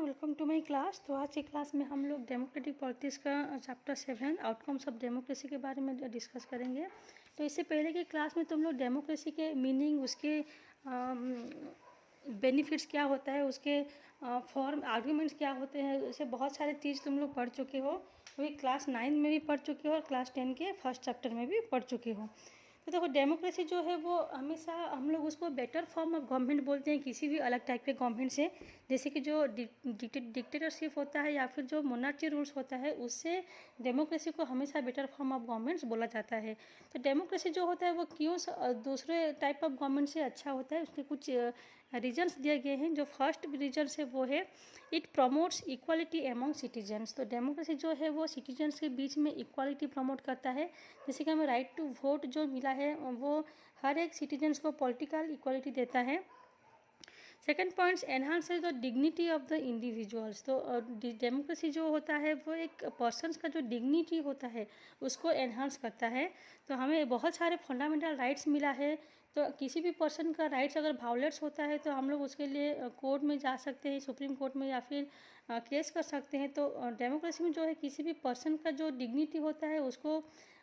Welcome to my class. तो आज की क्लास में हम लोग डेमोक्रेटिक पॉलिटिक्स का चैप्टर 7 आउटकम्स ऑफ डेमोक्रेसी के बारे में डिस्कस करेंगे। तो इससे पहले की क्लास में तुम लोग डेमोक्रेसी के मीनिंग, उसके बेनिफिट्स क्या होता है, उसके फॉर्म आर्ग्यूमेंट्स क्या होते हैं, उससे बहुत सारे चीज़ तुम लोग पढ़ चुके हो। वही क्लास 9 में भी पढ़ चुके हो और क्लास 10 के फर्स्ट चैप्टर में भी पढ़ चुके हो। तो देखो, डेमोक्रेसी जो है वो हमेशा हम लोग उसको बेटर फॉर्म ऑफ गवर्नमेंट बोलते हैं किसी भी अलग टाइप के गवर्नमेंट से। जैसे कि जो डिक्टेटरशिप होता है या फिर जो मोनार्ची रूल्स होता है, उससे डेमोक्रेसी को हमेशा बेटर फॉर्म ऑफ गवर्नमेंट्स बोला जाता है। तो डेमोक्रेसी जो होता है वो क्यों दूसरे टाइप ऑफ गवर्नमेंट से अच्छा होता है, उसके कुछ रीजन्स दिए गए हैं। जो फर्स्ट रीजन है वो है it promotes equality among citizens. तो डेमोक्रेसी जो है वो सिटीजन्स के बीच में इक्वालिटी प्रमोट करता है। जैसे कि हमें राइट टू वोट जो मिला है वो हर एक सिटीजन्स को पॉलिटिकल इक्वालिटी देता है। Second points enhance the dignity of the individuals. तो डेमोक्रेसी जो होता है वो एक पर्सन्स का जो डिग्निटी होता है उसको एनहांस करता है। तो हमें बहुत सारे फंडामेंटल राइट्स मिला है। तो किसी भी पर्सन का राइट्स अगर वायलेट्स होता है तो हम लोग उसके लिए कोर्ट में जा सकते हैं, सुप्रीम कोर्ट में, या फिर केस कर सकते हैं। तो डेमोक्रेसी में जो है किसी भी पर्सन का जो डिग्निटी होता है उसको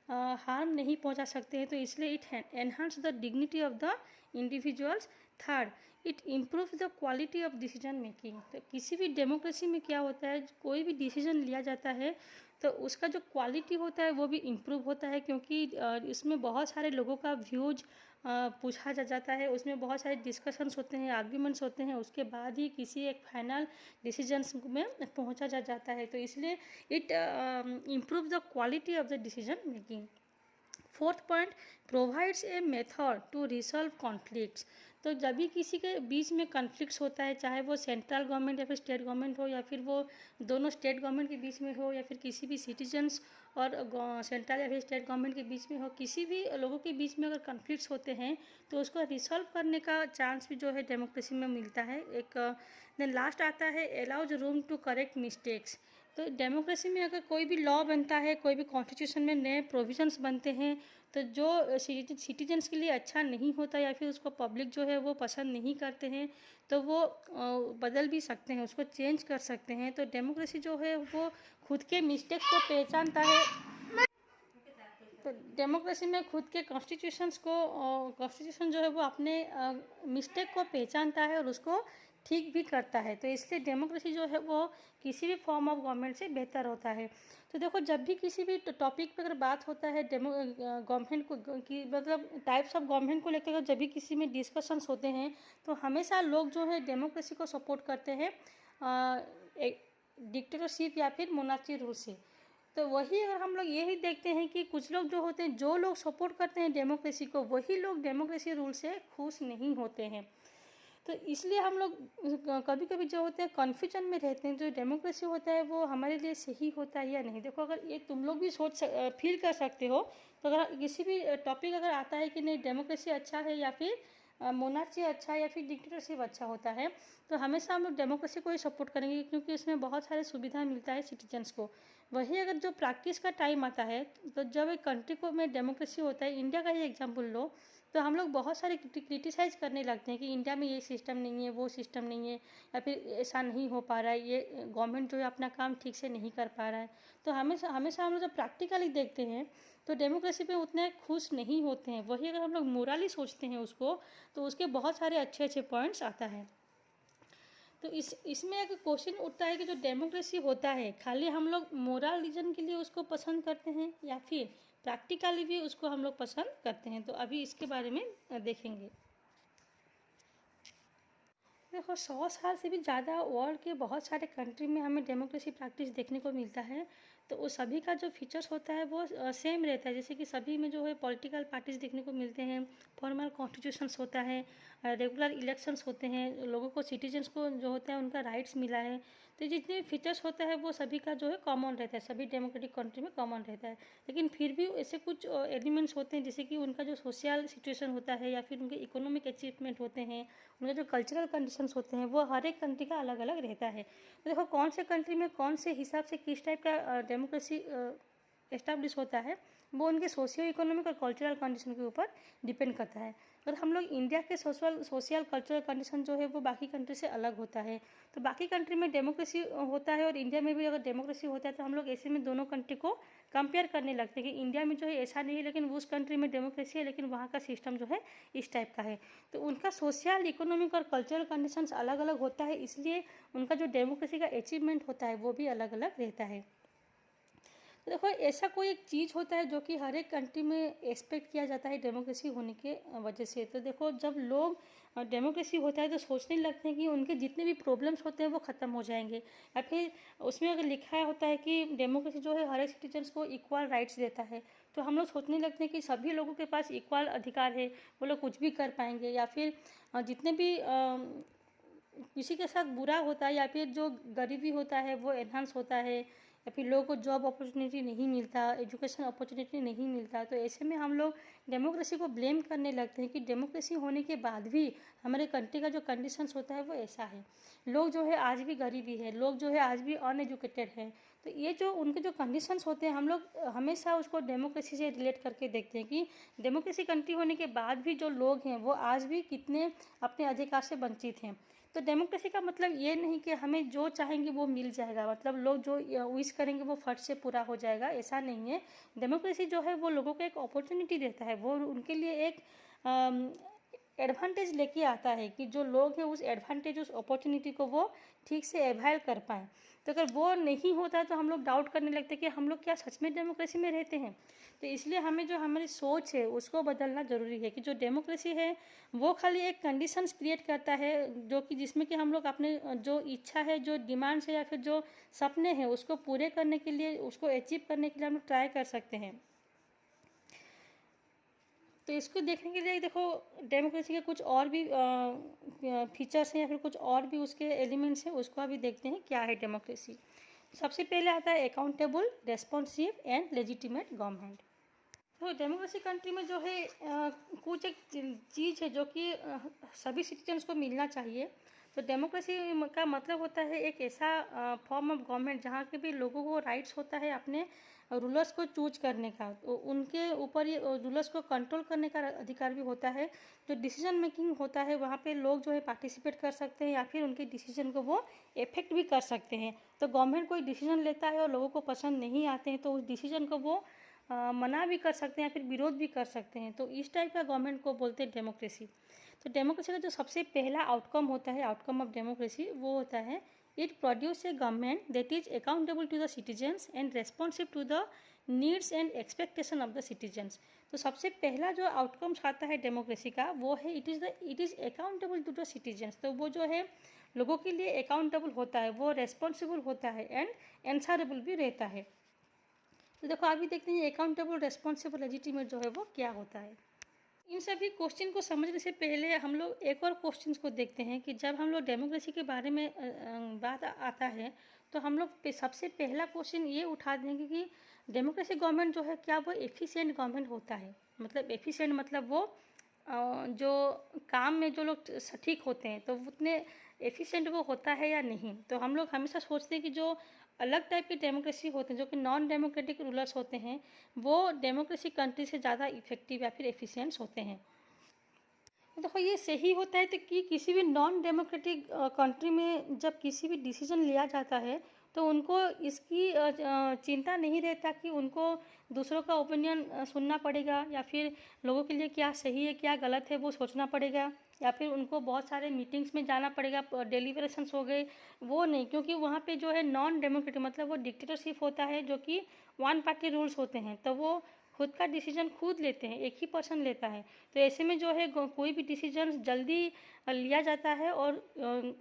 हार्म नहीं पहुंचा सकते हैं। तो इसलिए it enhance the dignity of the individuals. Third, it improve the quality of decision making. तो किसी भी डेमोक्रेसी में क्या होता है, कोई भी डिसीजन लिया जाता है तो उसका जो क्वालिटी होता है वो भी इम्प्रूव होता है, क्योंकि इसमें बहुत सारे लोगों का व्यूज पूछा जाता है, उसमें बहुत सारे डिस्कशंस होते हैं, आर्ग्यूमेंट्स होते हैं, उसके बाद ही किसी एक फाइनल डिसीजंस में पहुंचा जाता है। तो इसलिए it improve the quality of the decision making. Fourth point, provides a method to resolve conflicts. तो जब भी किसी के बीच में कॉन्फ्लिक्ट्स होता है, चाहे वो सेंट्रल गवर्नमेंट या फिर स्टेट गवर्नमेंट हो, या फिर वो दोनों स्टेट गवर्नमेंट के बीच में हो, या फिर किसी भी सिटीजन्स और सेंट्रल या फिर स्टेट गवर्नमेंट के बीच में हो, किसी भी लोगों के बीच में अगर कॉन्फ्लिक्ट्स होते हैं तो उसको रिसॉल्व करने का चांस भी जो है डेमोक्रेसी में मिलता है। एक देन लास्ट आता है allows room to correct mistakes. तो डेमोक्रेसी में अगर कोई भी लॉ बनता है, कोई भी कॉन्स्टिट्यूशन में नए प्रोविजंस बनते हैं, तो जो सिटीजन्स के लिए अच्छा नहीं होता या फिर उसको पब्लिक जो है वो पसंद नहीं करते हैं तो वो बदल भी सकते हैं, उसको चेंज कर सकते हैं। तो डेमोक्रेसी जो है वो खुद के मिस्टेक्स को पहचानता है। तो डेमोक्रेसी में खुद के कॉन्स्टिट्यूशन जो है वो अपने मिस्टेक को पहचानता है और उसको ठीक भी करता है। तो इसलिए डेमोक्रेसी जो है वो किसी भी फॉर्म ऑफ गवर्नमेंट से बेहतर होता है। तो देखो, जब भी किसी भी टॉपिक पर अगर बात होता है गवर्नमेंट को की मतलब टाइप्स ऑफ गवर्नमेंट को लेकर जब भी किसी में डिस्कशंस होते हैं तो हमेशा लोग जो है डेमोक्रेसी को सपोर्ट करते हैं डिक्टेटरशिप या फिर मोनार्ची रूल से। तो वही अगर हम लोग यही देखते हैं कि कुछ लोग जो होते हैं, जो लोग सपोर्ट करते हैं डेमोक्रेसी को, वही लोग डेमोक्रेसी रूल से खुश नहीं होते हैं। तो इसलिए हम लोग कभी कभी जो होते हैं कन्फ्यूजन में रहते हैं, जो डेमोक्रेसी होता है वो हमारे लिए सही होता है या नहीं। देखो, अगर ये तुम लोग भी फील कर सकते हो, तो अगर किसी भी टॉपिक अगर आता है कि नहीं डेमोक्रेसी अच्छा है या फिर मोनार्ची अच्छा है या फिर डिक्टेटरशिप अच्छा होता है, तो हमेशा हम लोग डेमोक्रेसी को ही सपोर्ट करेंगे, क्योंकि इसमें बहुत सारे सुविधा मिलता है सिटीजन्स को। वही अगर जो प्रैक्टिस का टाइम आता है, तो जब एक कंट्री को में डेमोक्रेसी होता है, इंडिया का ही एग्जांपल लो, तो हम लोग बहुत सारे क्रिटिसाइज़ करने लगते हैं कि इंडिया में ये सिस्टम नहीं है, वो सिस्टम नहीं है, या फिर ऐसा नहीं हो पा रहा है, ये गवर्नमेंट जो है अपना काम ठीक से नहीं कर पा रहा है। तो हमेशा हमेशा हम लोग जब प्रैक्टिकली देखते हैं तो डेमोक्रेसी पे उतने खुश नहीं होते हैं। वही अगर हम लोग मोरली सोचते हैं उसको, तो उसके बहुत सारे अच्छे अच्छे पॉइंट्स आता है। तो इसमें एक क्वेश्चन उठता है कि जो डेमोक्रेसी होता है, खाली हम लोग मोरल रीजन के लिए उसको पसंद करते हैं या फिर प्रैक्टिकली भी उसको हम लोग पसंद करते हैं। तो अभी इसके बारे में देखेंगे। देखो, 100 साल से भी ज़्यादा वर्ल्ड के बहुत सारे कंट्री में हमें डेमोक्रेसी प्रैक्टिस देखने को मिलता है। तो वो सभी का जो फीचर्स होता है वो सेम रहता है। जैसे कि सभी में जो है पॉलिटिकल पार्टीज देखने को मिलते हैं, फॉर्मल कॉन्स्टिट्यूशंस होता है, रेगुलर इलेक्शंस होते हैं, लोगों को सिटीजन्स को जो होता है उनका राइट्स मिला है। तो जितने फीचर्स होता है वो सभी का जो है कॉमन रहता है, सभी डेमोक्रेटिक कंट्री में कॉमन रहता है। लेकिन फिर भी ऐसे कुछ एलिमेंट्स होते हैं, जैसे कि उनका जो सोशल सिचुएशन होता है या फिर उनके इकोनॉमिक अचीवमेंट होते हैं, उनके जो कल्चरल कंडीशंस होते हैं, वो हर एक कंट्री का अलग अलग रहता है। तो देखो, कौन से कंट्री में कौन से हिसाब से किस टाइप का डेमोक्रेसी एस्टाब्लिश होता है, वो उनके सोशियो इकोनॉमिक और कल्चरल कंडीशन के ऊपर डिपेंड करता है। अगर हम लोग इंडिया के सोशल कल्चरल कंडीशन जो है वो बाकी कंट्री से अलग होता है। तो बाकी कंट्री में डेमोक्रेसी होता है और इंडिया में भी अगर डेमोक्रेसी होता है तो हम लोग ऐसे में दोनों कंट्री को कंपेयर करने लगते हैं कि इंडिया में जो है ऐसा नहीं है, लेकिन उस कंट्री में डेमोक्रेसी है, लेकिन वहाँ का सिस्टम जो है इस टाइप का है। तो उनका सोशल, इकोनॉमिक और कल्चरल कंडीशंस अलग अलग होता है, इसलिए उनका जो डेमोक्रेसी का अचीवमेंट होता है वो भी अलग अलग रहता है। तो देखो, ऐसा कोई एक चीज़ होता है जो कि हर एक कंट्री में एक्सपेक्ट किया जाता है डेमोक्रेसी होने के वजह से। तो देखो, जब लोग डेमोक्रेसी होता है तो सोचने लगते हैं कि उनके जितने भी प्रॉब्लम्स होते हैं वो ख़त्म हो जाएंगे, या फिर उसमें अगर लिखा होता है कि डेमोक्रेसी जो है हर एक सिटीजन्स को इक्वल राइट्स देता है, तो हम लोग सोचने लगते हैं कि सभी लोगों के पास इक्वल अधिकार है, वो लोग कुछ भी कर पाएंगे, या फिर जितने भी किसी के साथ बुरा होता है या फिर जो गरीबी होता है वो एनहांस होता है, या फिर लोगों को जॉब अपॉर्चुनिटी नहीं मिलता, एजुकेशन अपॉर्चुनिटी नहीं मिलता। तो ऐसे में हम लोग डेमोक्रेसी को ब्लेम करने लगते हैं कि डेमोक्रेसी होने के बाद भी हमारे कंट्री का जो कंडीशंस होता है वो ऐसा है, लोग जो है आज भी गरीबी है, लोग जो है आज भी अनएजुकेटेड हैं। तो ये जो उनके जो कंडीशंस होते हैं हम लोग हमेशा उसको डेमोक्रेसी से रिलेट करके देखते हैं कि डेमोक्रेसी कंट्री होने के बाद भी जो लोग हैं वो आज भी कितने अपने अधिकार से वंचित हैं। तो डेमोक्रेसी का मतलब ये नहीं कि हमें जो चाहेंगे वो मिल जाएगा, मतलब लोग जो विश करेंगे वो फट से पूरा हो जाएगा, ऐसा नहीं है। डेमोक्रेसी जो है वो लोगों को एक अपॉर्चुनिटी देता है, वो उनके लिए एक एडवांटेज लेके आता है कि जो लोग हैं उस एडवांटेज, उस अपॉर्चुनिटी को वो ठीक से अवेल कर पाएँ। तो अगर वो नहीं होता तो हम लोग डाउट करने लगते कि हम लोग क्या सच में डेमोक्रेसी में रहते हैं। तो इसलिए हमें जो हमारी सोच है उसको बदलना ज़रूरी है कि जो डेमोक्रेसी है वो खाली एक कंडीशंस क्रिएट करता है, जो कि जिसमें कि हम लोग अपने जो इच्छा है, जो डिमांड्स है या फिर जो सपने हैं उसको पूरे करने के लिए, उसको अचीव करने के लिए हम लोग ट्राई कर सकते हैं। तो इसको देखने के लिए देखो, डेमोक्रेसी के कुछ और भी फीचर्स हैं या फिर कुछ और भी उसके एलिमेंट्स हैं, उसको अभी देखते हैं क्या है डेमोक्रेसी। सबसे पहले आता है accountable, responsive and legitimate government. तो डेमोक्रेसी कंट्री में जो है कुछ एक चीज़ है जो कि सभी सिटीजन्स को मिलना चाहिए। तो डेमोक्रेसी का मतलब होता है एक ऐसा फॉर्म ऑफ गवर्नमेंट जहाँ के भी लोगों को राइट्स होता है अपने रूलर्स को चूज करने का, तो उनके ऊपर ये रूलर्स को कंट्रोल करने का अधिकार भी होता है। जो डिसीजन मेकिंग होता है वहाँ पे लोग जो है पार्टिसिपेट कर सकते हैं या फिर उनके डिसीजन को वो इफेक्ट भी कर सकते हैं। तो गवर्नमेंट कोई डिसीजन लेता है और लोगों को पसंद नहीं आते हैं तो उस डिसीजन को वो मना भी कर सकते हैं या फिर विरोध भी कर सकते हैं। तो इस टाइप का गवर्नमेंट को बोलते हैं डेमोक्रेसी। तो डेमोक्रेसी का जो सबसे पहला आउटकम होता है, आउटकम ऑफ डेमोक्रेसी, वो होता है it produce a government that is accountable to the citizens and responsive to the needs and expectation of the citizens. तो सबसे पहला जो आउटकम्स आता है डेमोक्रेसी का वो है it is accountable to the citizens. तो वो जो है लोगों के लिए अकाउंटेबल होता है, वो रेस्पॉन्सिबल होता है एंड एंसरेबल भी रहता है। तो देखो अभी देखते हैं अकाउंटेबल, रेस्पॉन्सिबल, लेजिटिमेट जो है वो क्या होता है। इन सभी क्वेश्चन को समझने से पहले हम लोग एक और क्वेश्चन को देखते हैं कि जब हम लोग डेमोक्रेसी के बारे में बात आता है तो हम लोग सबसे पहला क्वेश्चन ये उठा देंगे कि डेमोक्रेसी गवर्नमेंट जो है क्या वो एफिशिएंट गवर्नमेंट होता है। मतलब एफिशिएंट मतलब वो जो काम में जो लोग सटीक होते हैं तो उतने एफिशिएंट वो होता है या नहीं। तो हम लोग हमेशा सोचते हैं कि जो अलग टाइप की डेमोक्रेसी होते हैं, जो कि नॉन डेमोक्रेटिक रूलर्स होते हैं, वो डेमोक्रेसी कंट्री से ज़्यादा इफेक्टिव या फिर एफिशिएंट्स होते हैं। देखो ये सही होता है तो कि किसी भी नॉन डेमोक्रेटिक कंट्री में जब किसी भी डिसीजन लिया जाता है तो उनको इसकी चिंता नहीं रहता कि उनको दूसरों का ओपिनियन सुनना पड़ेगा या फिर लोगों के लिए क्या सही है क्या गलत है वो सोचना पड़ेगा, या फिर उनको बहुत सारे मीटिंग्स में जाना पड़ेगा, डेलीबरेशंस हो गए, वो नहीं। क्योंकि वहाँ पे जो है नॉन डेमोक्रेटिक मतलब वो डिक्टेटरशिप होता है जो कि वन पार्टी रूल्स होते हैं, तो वो खुद का डिसीजन खुद लेते हैं, एक ही पर्सन लेता है। तो ऐसे में जो है कोई भी डिसीजन जल्दी लिया जाता है और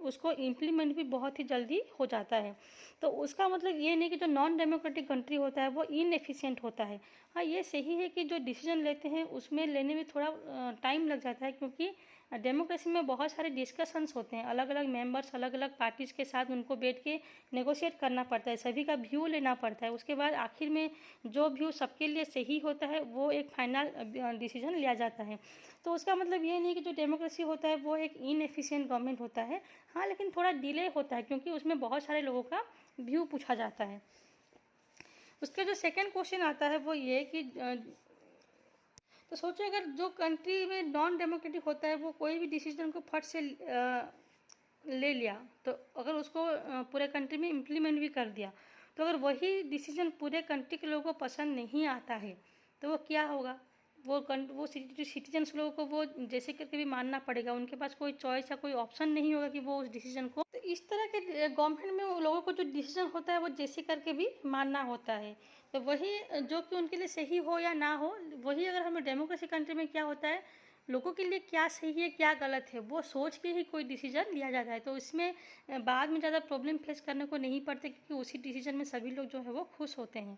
उसको इम्प्लीमेंट भी बहुत ही जल्दी हो जाता है। तो उसका मतलब ये नहीं कि जो नॉन डेमोक्रेटिक कंट्री होता है वो इनएफिशिएंट होता है। हाँ, ये सही है कि जो डिसीजन लेते हैं उसमें लेने में थोड़ा टाइम लग जाता है, क्योंकि डेमोक्रेसी में बहुत सारे डिस्कशंस होते हैं, अलग अलग मेंबर्स अलग अलग पार्टीज़ के साथ उनको बैठ के नेगोशिएट करना पड़ता है, सभी का व्यू लेना पड़ता है। उसके बाद आखिर में जो व्यू सबके लिए सही होता है वो एक फाइनल डिसीजन लिया जाता है। तो उसका मतलब ये नहीं कि जो डेमोक्रेसी होता है वो एक इनएफिशिएंट गवर्नमेंट होता है। हाँ, लेकिन थोड़ा डिले होता है क्योंकि उसमें बहुत सारे लोगों का व्यू पूछा जाता है। उसका जो सेकंड क्वेश्चन आता है वो ये कि तो सोचो अगर जो कंट्री में नॉन डेमोक्रेटिक होता है वो कोई भी डिसीजन को फट से ले लिया, तो अगर उसको पूरे कंट्री में इम्प्लीमेंट भी कर दिया, तो अगर वही डिसीजन पूरे कंट्री के लोगों को पसंद नहीं आता है तो वो क्या होगा, वो सिटीजन्स लोगों को वो जैसे करके भी मानना पड़ेगा, उनके पास कोई चॉइस या कोई ऑप्शन नहीं होगा कि वो उस डिसीजन को, तो इस तरह के गवर्नमेंट में उन लोगों को जो डिसीजन होता है वो जैसे करके भी मानना होता है। तो वही जो कि उनके लिए सही हो या ना हो, वही अगर हमें डेमोक्रेसी कंट्री में क्या होता है, लोगों के लिए क्या सही है क्या गलत है वो सोच के ही कोई डिसीजन लिया जाता है, तो इसमें बाद में ज़्यादा प्रॉब्लम फेस करने को नहीं पड़ते, क्योंकि उसी डिसीजन में सभी लोग जो है वो खुश होते हैं।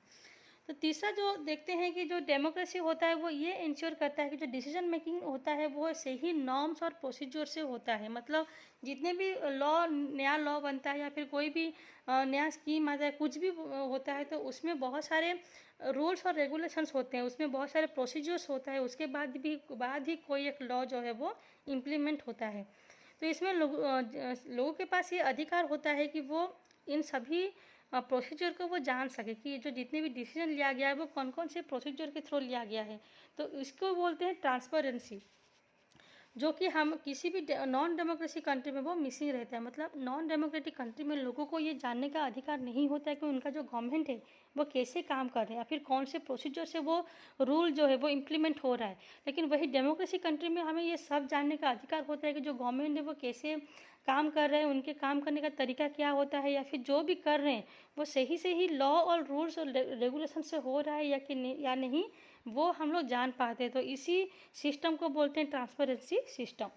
तो तीसरा जो देखते हैं कि जो डेमोक्रेसी होता है वो ये इंश्योर करता है कि जो डिसीजन मेकिंग होता है वो सही नॉर्म्स और प्रोसीजर से होता है। मतलब जितने भी नया लॉ बनता है या फिर कोई भी नया स्कीम आता है, कुछ भी होता है, तो उसमें बहुत सारे रूल्स और रेगुलेशंस होते हैं, उसमें बहुत सारे प्रोसीजर्स होता है, उसके बाद ही कोई एक लॉ जो है वो इम्प्लीमेंट होता है। तो इसमें लोगों के पास ये अधिकार होता है कि वो इन सभी प्रोसीजर को वो जान सके कि जो जितने भी डिसीजन लिया गया है वो कौन कौन से प्रोसीजर के थ्रू लिया गया है। तो इसको बोलते हैं ट्रांसपेरेंसी, जो कि हम किसी भी नॉन डेमोक्रेसी कंट्री में वो मिसिंग रहता है। मतलब नॉन डेमोक्रेटिक कंट्री में लोगों को ये जानने का अधिकार नहीं होता है कि उनका जो गवर्नमेंट है वो कैसे काम कर रहे हैं या फिर कौन से प्रोसीजर से वो रूल जो है वो इम्प्लीमेंट हो रहा है। लेकिन वही डेमोक्रेसी कंट्री में हमें ये सब जानने का अधिकार होता है कि जो गवर्नमेंट है वो कैसे काम कर रहे हैं, उनके काम करने का तरीका क्या होता है, या फिर जो भी कर रहे हैं वो सही से ही लॉ और रूल्स और रेगुलेशन से हो रहा है या नहीं, वो हम लोग जान पाते हैं। तो इसी सिस्टम को बोलते हैं ट्रांसपेरेंसी सिस्टम।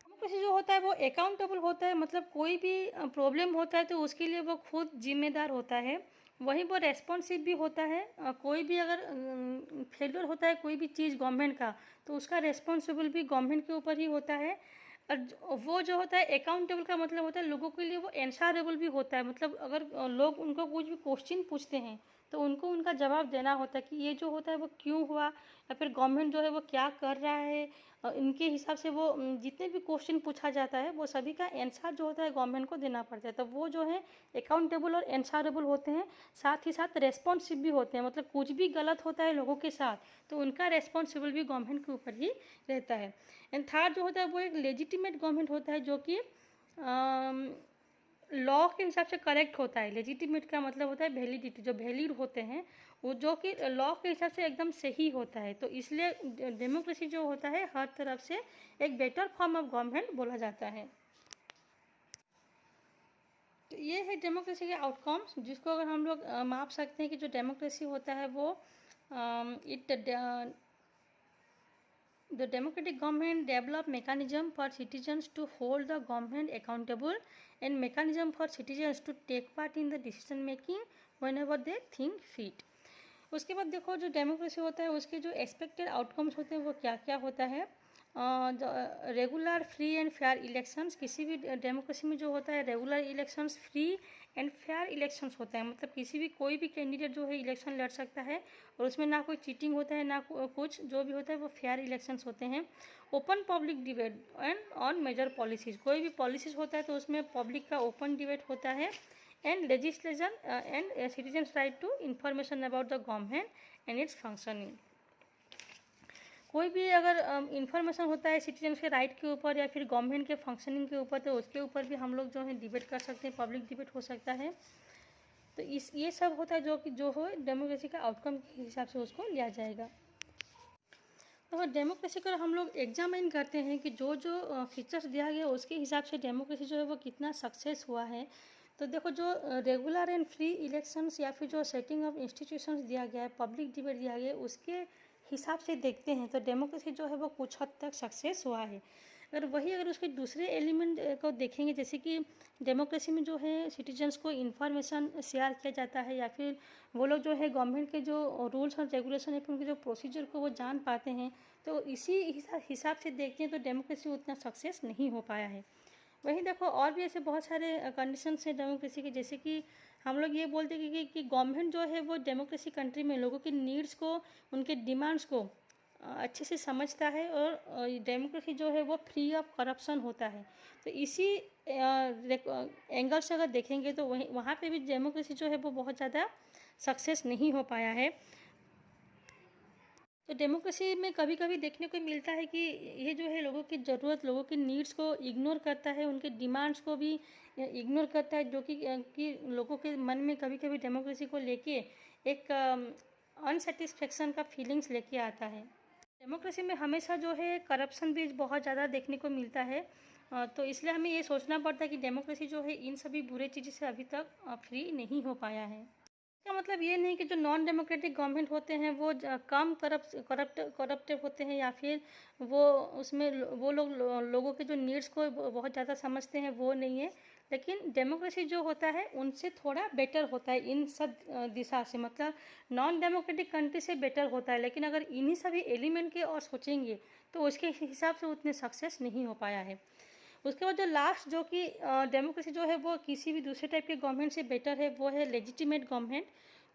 डेमोक्रेसी जो होता है वो अकाउंटेबल होता है, मतलब कोई भी प्रॉब्लम होता है तो उसके लिए वो खुद जिम्मेदार होता है। वहीं वो रेस्पॉन्सिव भी होता है, कोई भी अगर फेलियर होता है कोई भी चीज़ गवर्नमेंट का, तो उसका रेस्पॉन्सिबल भी गवर्नमेंट के ऊपर ही होता है। और वो जो होता है अकाउंटेबल का मतलब होता है लोगों के लिए वो एंसारेबल भी होता है। मतलब अगर लोग उनको कुछ भी क्वेश्चन पूछते हैं तो उनको उनका जवाब देना होता है कि ये जो होता है वो क्यों हुआ, या फिर गवर्नमेंट जो है वो क्या कर रहा है। इनके हिसाब से वो जितने भी क्वेश्चन पूछा जाता है वो सभी का आंसर जो होता है गवर्नमेंट को देना पड़ता है। तो वो जो है अकाउंटेबल और आंसरेबल होते हैं, साथ ही साथ रेस्पॉन्सिव भी होते हैं। मतलब कुछ भी गलत होता है लोगों के साथ तो उनका रेस्पॉन्सिबल भी गवर्नमेंट के ऊपर ही रहता है। एंड थर्ड जो होता है वो एक लेजिटिमेट गवर्नमेंट होता है, जो कि लॉ के हिसाब से करेक्ट होता है। लेजिटिमेट का मतलब होता है वैलिडिटी, जो वैलिड होते हैं वो जो कि लॉ के हिसाब से एकदम सही होता है। तो इसलिए डेमोक्रेसी जो होता है हर तरफ से एक बेटर फॉर्म ऑफ गवर्नमेंट बोला जाता है। तो ये है डेमोक्रेसी के आउटकम्स, जिसको अगर हम लोग माप सकते हैं कि जो डेमोक्रेसी होता है वो The democratic government develop mechanism for citizens to hold the government accountable and mechanism for citizens to take part in the decision making whenever they think fit. उसके बाद देखो जो डेमोक्रेसी होता है उसके जो एक्सपेक्टेड आउटकम्स होते हैं वो क्या क्या होता है। Regular free and fair elections, किसी भी डेमोक्रेसी में जो होता है regular elections, free and fair elections होता है। मतलब किसी भी कोई भी कैंडिडेट जो है इलेक्शन लड़ सकता है और उसमें ना कोई चीटिंग होता है ना कुछ, जो भी होता है वो फेयर इलेक्शंस होते हैं। Open public debate and on major policies, कोई भी पॉलिसीज़ होता है तो उसमें पब्लिक का ओपन डिबेट होता है। And legislation and citizens right to information about the government and its functioning. कोई भी अगर इंफॉर्मेशन होता है सिटीजन्स के राइट के ऊपर या फिर गवर्नमेंट के फंक्शनिंग के ऊपर, तो उसके ऊपर भी हम लोग जो है डिबेट कर सकते हैं, पब्लिक डिबेट हो सकता है। तो ये सब होता है जो हो डेमोक्रेसी का आउटकम के हिसाब से उसको लिया जाएगा। तो डेमोक्रेसी को हम लोग एग्जामिन करते हैं कि जो फीचर्स दिया गया उसके हिसाब से डेमोक्रेसी जो है वो कितना सक्सेस हुआ है। तो देखो जो रेगुलर एंड फ्री इलेक्शंस या फिर जो सेटिंग ऑफ इंस्टीट्यूशंस दिया गया है, पब्लिक डिबेट दिया गया है, उसके हिसाब से देखते हैं तो डेमोक्रेसी जो है वो कुछ हद तक सक्सेस हुआ है। अगर उसके दूसरे एलिमेंट को देखेंगे, जैसे कि डेमोक्रेसी में जो है सिटीजन्स को इन्फॉर्मेशन शेयर किया जाता है या फिर वो लोग जो है गवर्नमेंट के जो रूल्स और रेगुलेशन है उनके जो प्रोसीजर को वो जान पाते हैं। तो इसी हिसाब से देखते हैं तो डेमोक्रेसी उतना सक्सेस नहीं हो पाया है। वहीं देखो और भी ऐसे बहुत सारे कंडीशंस हैं डेमोक्रेसी के, जैसे कि हम लोग ये बोलते हैं कि गवर्नमेंट जो है वो डेमोक्रेसी कंट्री में लोगों की नीड्स को, उनके डिमांड्स को अच्छे से समझता है, और डेमोक्रेसी जो है वो फ्री ऑफ करप्शन होता है। तो इसी एंगल से अगर देखेंगे तो वहाँ पे भी डेमोक्रेसी जो है वो बहुत ज़्यादा सक्सेस नहीं हो पाया है। तो डेमोक्रेसी में कभी कभी देखने को मिलता है कि ये जो है लोगों की ज़रूरत, लोगों की नीड्स को इग्नोर करता है, उनके डिमांड्स को भी इग्नोर करता है, जो कि लोगों के मन में कभी कभी डेमोक्रेसी को लेके एक अनसेटिस्फेक्शन का फीलिंग्स लेके आता है। डेमोक्रेसी में हमेशा जो है करप्शन भी बहुत ज़्यादा देखने को मिलता है। तो इसलिए हमें ये सोचना पड़ता है कि डेमोक्रेसी जो है इन सभी बुरे चीज़ों से अभी तक फ्री नहीं हो पाया है। इसका मतलब ये नहीं कि जो नॉन डेमोक्रेटिक गवर्नमेंट होते हैं वो कम करप्टिव होते हैं, या फिर वो उसमें वो लोगों के जो नीड्स को बहुत ज़्यादा समझते हैं, वो नहीं है। लेकिन डेमोक्रेसी जो होता है उनसे थोड़ा बेटर होता है इन सब दिशा से, मतलब नॉन डेमोक्रेटिक कंट्री से बेटर होता है। लेकिन अगर इन्हीं सभी एलिमेंट के और सोचेंगे तो उसके हिसाब से उतने सक्सेस नहीं हो पाया है। उसके बाद जो लास्ट जो कि डेमोक्रेसी जो है वो किसी भी दूसरे टाइप के गवर्नमेंट से बेटर है, वो है लेजिटिमेट गवर्नमेंट।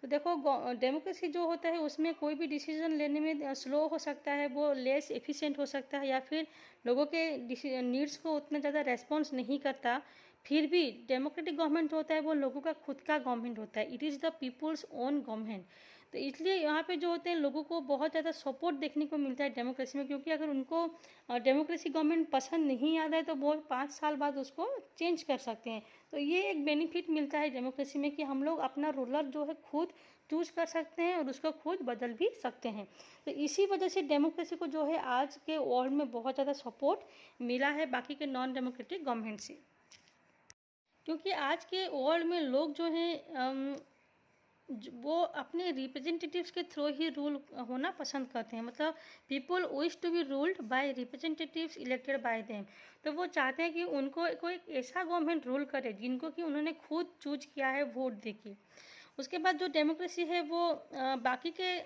तो देखो, डेमोक्रेसी जो होता है उसमें कोई भी डिसीजन लेने में स्लो हो सकता है, वो लेस एफिशिएंट हो सकता है, या फिर लोगों के नीड्स को उतना ज़्यादा रेस्पॉन्स नहीं करता। फिर भी डेमोक्रेटिक गवर्नमेंट होता है वो लोगों का खुद का गवर्नमेंट होता है, it is the people's own government. तो इसलिए यहाँ पे जो होते हैं लोगों को बहुत ज़्यादा सपोर्ट देखने को मिलता है डेमोक्रेसी में, क्योंकि अगर उनको डेमोक्रेसी गवर्नमेंट पसंद नहीं आता है तो वो 5 साल बाद उसको चेंज कर सकते हैं। तो ये एक बेनिफिट मिलता है डेमोक्रेसी में कि हम लोग अपना रूलर जो है खुद चूज कर सकते हैं और उसको खुद बदल भी सकते हैं। तो इसी वजह से डेमोक्रेसी को जो है आज के वर्ल्ड में बहुत ज़्यादा सपोर्ट मिला है बाकी के नॉन डेमोक्रेटिक गवर्नमेंट से। क्योंकि आज के वर्ल्ड में लोग जो हैं वो अपने रिप्रेजेंटेटिव्स के थ्रू ही रूल होना पसंद करते हैं, मतलब people wish to be ruled by representatives elected by them. तो वो चाहते हैं कि उनको कोई ऐसा गवर्नमेंट रूल करे जिनको कि उन्होंने खुद चूज किया है वोट देके। उसके बाद जो डेमोक्रेसी है वो बाकी के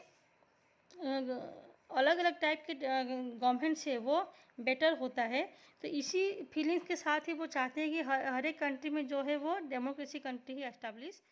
अलग अलग टाइप के गवर्नमेंट से वो बेटर होता है। तो इसी फीलिंग्स के साथ ही वो चाहते हैं कि हर एक कंट्री में जो है वो डेमोक्रेसी कंट्री ही एस्टैब्लिश